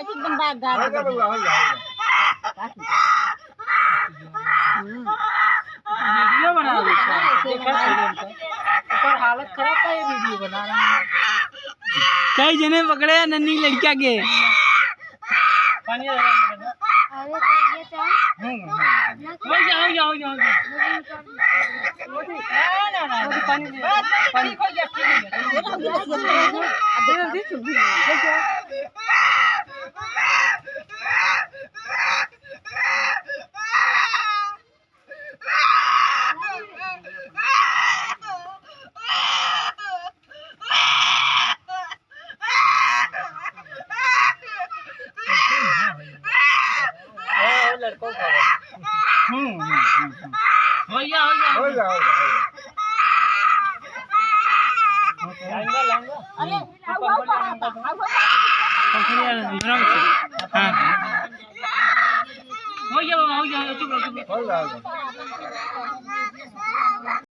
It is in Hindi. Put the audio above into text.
एकदम बाग गा हो गया वीडियो बना रहे देखा पर हालत खराब था ये वीडियो बना रहा है कई जने पकड़े हैं नन्ही लड़किया के पानी अरे ये क्या हो जाओ ना पानी खो गया लड़कों का हो गया लाऊंगा अरे हो गया चुप रहो हो गया